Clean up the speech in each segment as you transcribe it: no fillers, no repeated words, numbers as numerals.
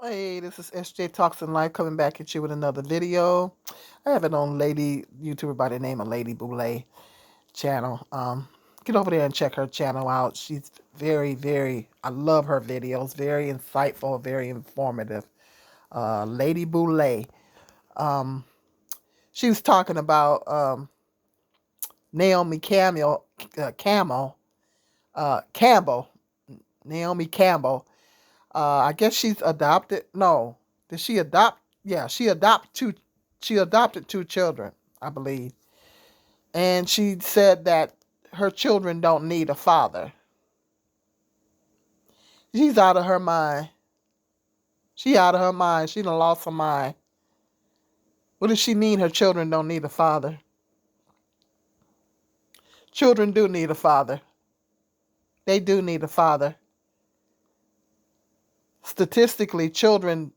Hey, this is SJ Talks in Life coming back at you with another video. I have an own lady YouTuber by the name of Lady Boulay channel. Get over there and check her channel out. She's I love her videos. Very insightful, very informative. Lady Boulay. Um, she was talking about Naomi Camel, Campbell, Naomi Campbell. I guess she's adopted. No, did she adopt? Yeah, she adopted two. She adopted two children, I believe, and she said that her children don't need a father. She's out of her mind. She out of her mind. She done lost her mind. What does she mean? Her children don't need a father. Children do need a father. They do need a father. Statistically, children,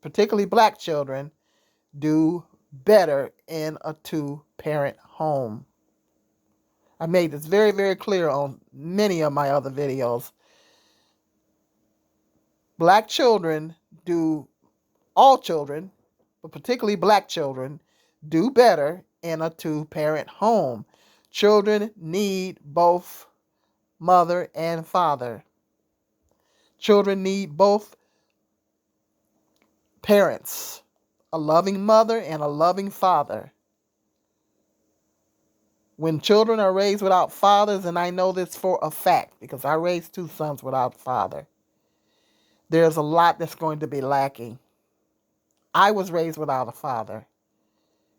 particularly black children, do better in a two-parent home. I made this very clear on many of my other videos. Black children do, all children, but particularly black children, do better in a two-parent home. Children need both mother and father. Children need both parents, a loving mother and a loving father. When children are raised without fathers, and I know this for a fact because I raised two sons without father, there's a lot that's going to be lacking. I was raised without a father,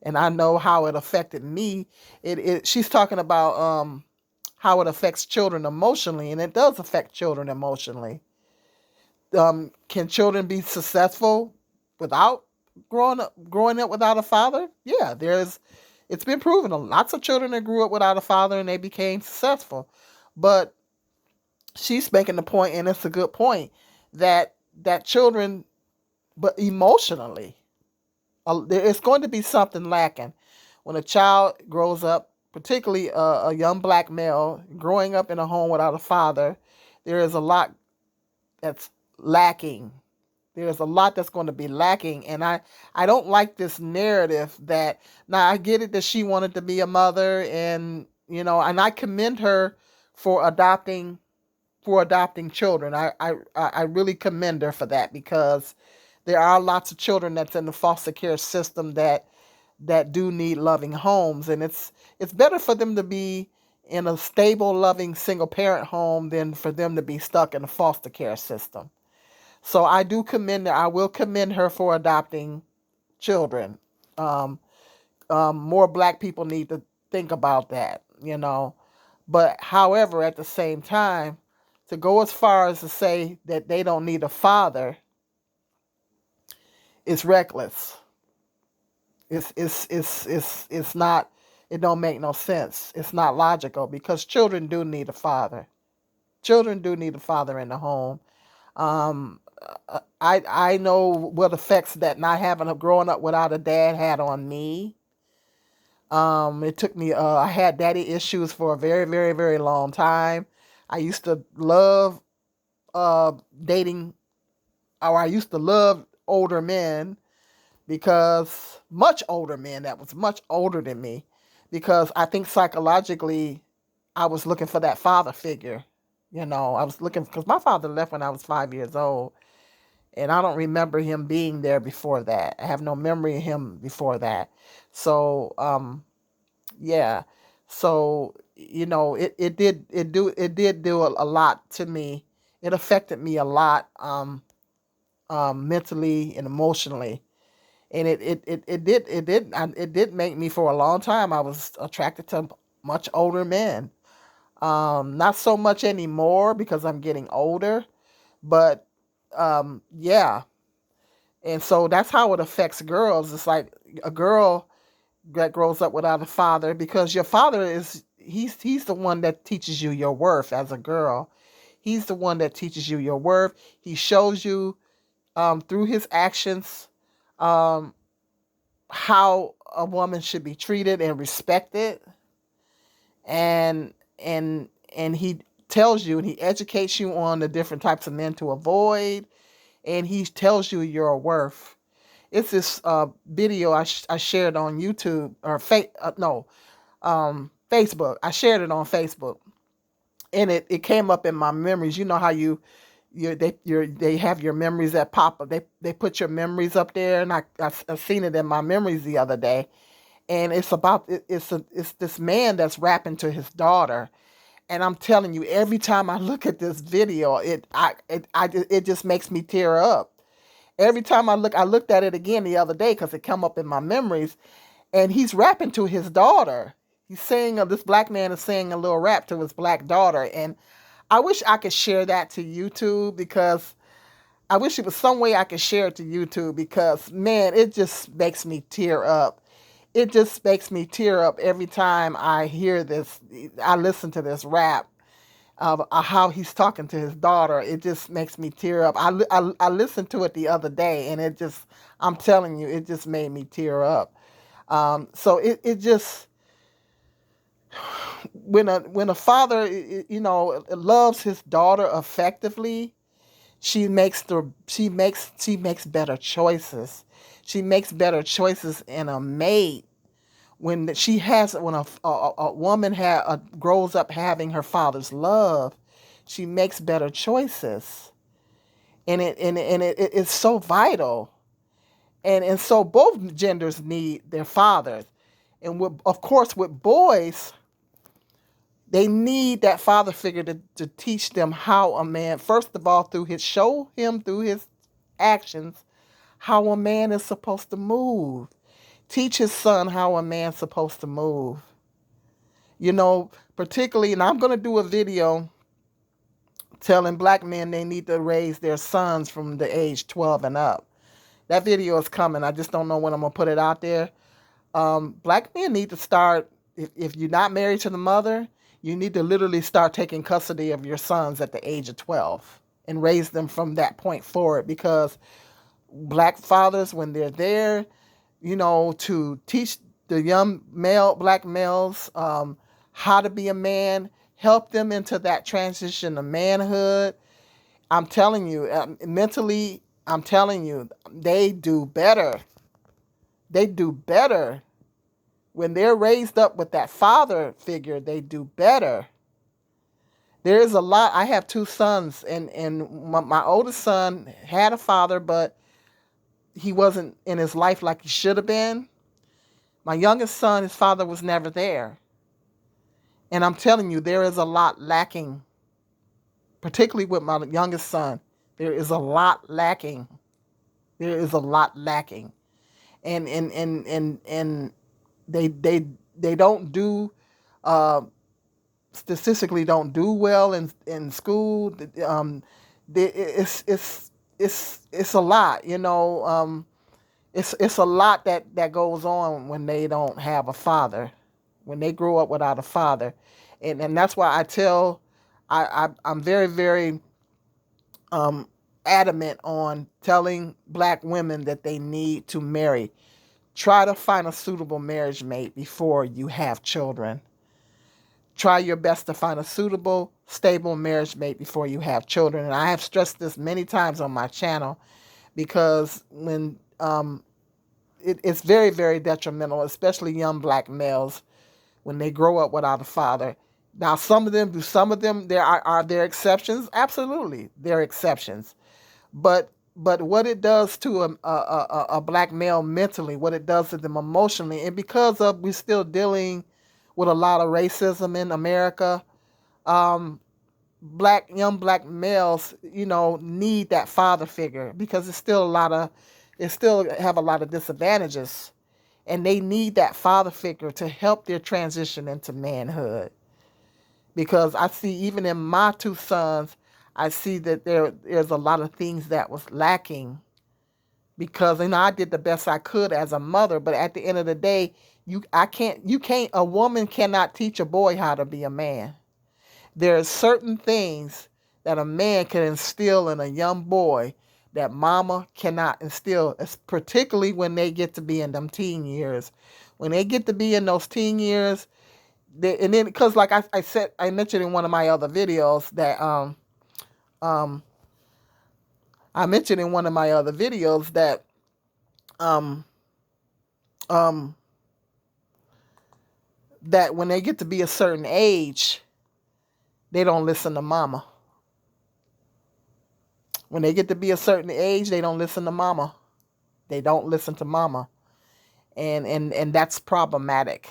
and I know how it affected me. She's talking about how it affects children emotionally, and it does affect children emotionally. Can children be successful without growing up without a father? Yeah, it's been proven. Lots of children that grew up without a father and they became successful. But she's making the point, and it's a good point, that children, but emotionally, it's going to be something lacking when a child grows up, particularly a young black male growing up in a home without a father. There is a lot that's lacking. There's a lot that's going to be lacking, and I don't like this narrative that, now I get it that she wanted to be a mother, and and I commend her for adopting children. I really commend her for that, because there are lots of children that's in the foster care system that do need loving homes, and it's better for them to be in a stable, loving single parent home than for them to be stuck in a foster care system. So I do commend her. I will commend her for adopting children. Um, More black people need to think about that. But however, at the same time, to go as far as to say that they don't need a father is reckless. It's not. It don't make no sense. It's not logical, because children do need a father. Children do need a father in the home. Um, I know what effects that not having a growing up without a dad had on me. It took me. I had daddy issues for a very long time. I used to love dating, or I used to love older men, because much older men that was much older than me, because I think psychologically I was looking for that father figure. I was looking, because my father left when I was 5 years old, and I don't remember him being there before that. I have no memory of him before that. So, yeah. So, it did do a lot to me. It affected me a lot, mentally and emotionally. And it did make me, for a long time I was attracted to much older men. Not so much anymore because I'm getting older, but yeah. And so that's how it affects girls. It's like a girl that grows up without a father, because your father he's the one that teaches you your worth as a girl. He's the one that teaches you your worth. He shows you, through his actions, um, how a woman should be treated and respected, and and he tells you, and he educates you on the different types of men to avoid, and he tells you your worth. It's this video I shared on YouTube or Facebook. I shared it on Facebook, and it came up in my memories. You know how they have your memories that pop up. They put your memories up there, and I seen it in my memories the other day. And it's about it's this man that's rapping to his daughter, and I'm telling you, every time I look at this video, it just makes me tear up. Every time I looked at it again the other day because it come up in my memories, and he's rapping to his daughter. He's saying this black man is saying a little rap to his black daughter, and I wish I could share that to YouTube because I wish it was some way I could share it to YouTube because man, it just makes me tear up. It just makes me tear up every time I hear this. I listen to this rap of how he's talking to his daughter. It just makes me tear up. I listened to it the other day, and I'm telling you, it just made me tear up. So it just when a father loves his daughter effectively, she makes better choices. She makes better choices in a mate when a woman grows up having her father's love. She makes better choices, and it's so vital. And so both genders need their fathers, and of course with boys, they need that father figure to teach them how a man, first of all, show him through his actions how a man is supposed to move. Teach his son how a man's supposed to move. Particularly, and I'm going to do a video telling black men they need to raise their sons from the age 12 and up. That video is coming. I just don't know when I'm going to put it out there. Black men need to start, if you're not married to the mother, you need to literally start taking custody of your sons at the age of 12 and raise them from that point forward, because black fathers, when they're there, to teach the young black males how to be a man, help them into that transition of manhood. I'm telling you, mentally, I'm telling you, they do better. They do better. When they're raised up with that father figure, they do better. There is a lot. I have two sons, and my oldest son had a father, but he wasn't in his life like he should have been. My youngest son, his father was never there. And I'm telling you, there is a lot lacking, particularly with my youngest son. There is a lot lacking. There is a lot lacking. And they don't do statistically don't do well in school. It's a lot, it's a lot that goes on when they don't have a father, when they grow up without a father, and that's why I'm very, very adamant on telling black women that they need to marry. Try to find a suitable marriage mate before you have children. Try your best to find a suitable, stable marriage mate before you have children. And I have stressed this many times on my channel, because when it's very, very detrimental, especially young black males, when they grow up without a father. Now, some of them, there are there exceptions? Absolutely, there are exceptions. But what it does to a black male mentally, what it does to them emotionally, and because we're still dealing with a lot of racism in America, young black males, need that father figure, because it still have a lot of disadvantages, and they need that father figure to help their transition into manhood. Because I see, even in my two sons, I see that there's a lot of things that was lacking, because I did the best I could as a mother, but at the end of the day, a woman cannot teach a boy how to be a man. There are certain things that a man can instill in a young boy that mama cannot instill, particularly when they get to be in them teen years. When they get to be in those teen years, and then, because like I mentioned in one of my other videos that I I mentioned in one of my other videos that um um that when they get to be a certain age, they don't listen to mama. When they get to be a certain age, they don't listen to mama. They don't listen to mama. And that's problematic.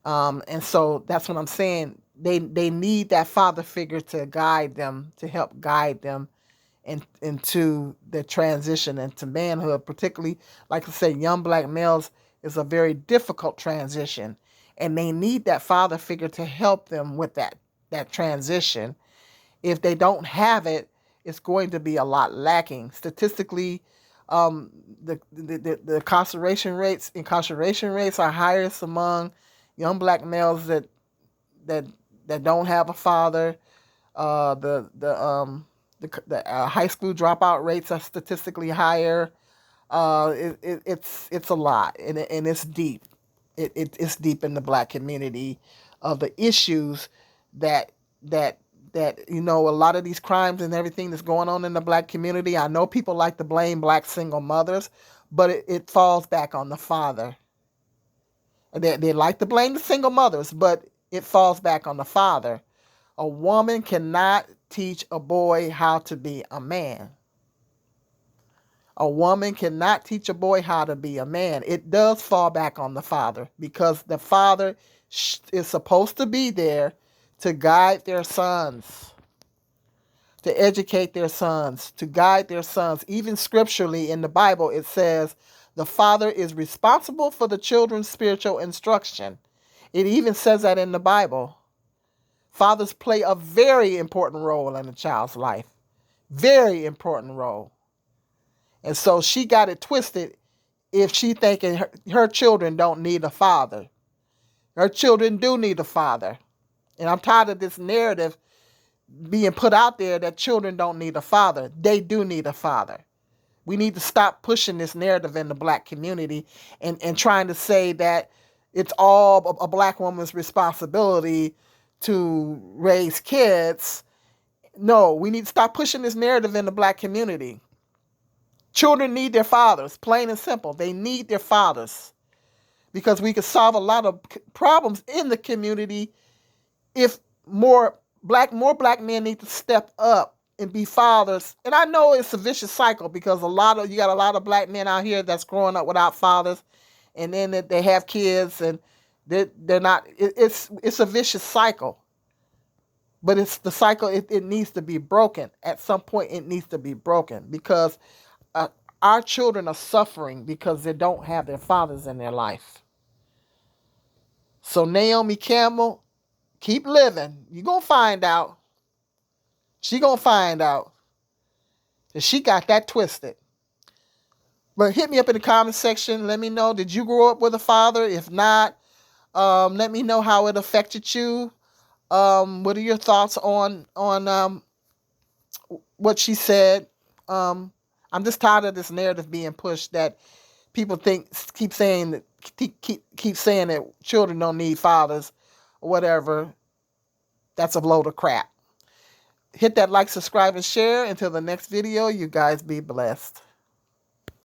And so that's what I'm saying. They need that father figure to guide them, to help guide them into the transition into manhood, particularly, like I said, young black males is a very difficult transition. And they need that father figure to help them with that transition. If they don't have it, it's going to be a lot lacking. Statistically, the incarceration rates are highest among young black males that that don't have a father. The high school dropout rates are statistically higher. It's a lot, and it's deep. It's deep in the black community of the issues that that a lot of these crimes and everything that's going on in the black community. I know people like to blame black single mothers, but it falls back on the father. They like to blame the single mothers, but it falls back on the father. A woman cannot teach a boy how to be a man. A woman cannot teach a boy how to be a man. It does fall back on the father, because the father is supposed to be there to guide their sons, to educate their sons, to guide their sons. Even scripturally in the Bible, it says the father is responsible for the children's spiritual instruction. It even says that in the Bible. Fathers play a very important role in a child's life. Very important role. And so she got it twisted if she thinking her children don't need a father. Her children do need a father. And I'm tired of this narrative being put out there that children don't need a father. They do need a father. We need to stop pushing this narrative in the black community and trying to say that it's all a black woman's responsibility to raise kids. No, we need to stop pushing this narrative in the black community. Children need their fathers, plain and simple. They need their fathers, because we could solve a lot of problems in the community if more black men need to step up and be fathers. And I know it's a vicious cycle, because you got a lot of black men out here that's growing up without fathers, and then they have kids and they're not. It's a vicious cycle. But it's the cycle. It needs to be broken. At some point, it needs to be broken, because our children are suffering because they don't have their fathers in their life. So Naomi Campbell, keep living. You're going to find out. She going to find out that she got that twisted. But hit me up in the comment section. Let me know, did you grow up with a father? If not, let me know how it affected you. What are your thoughts on what she said? I'm just tired of this narrative being pushed that people keep saying that children don't need fathers or whatever. That's a load of crap. Hit that like, subscribe, and share. Until the next video, you guys be blessed.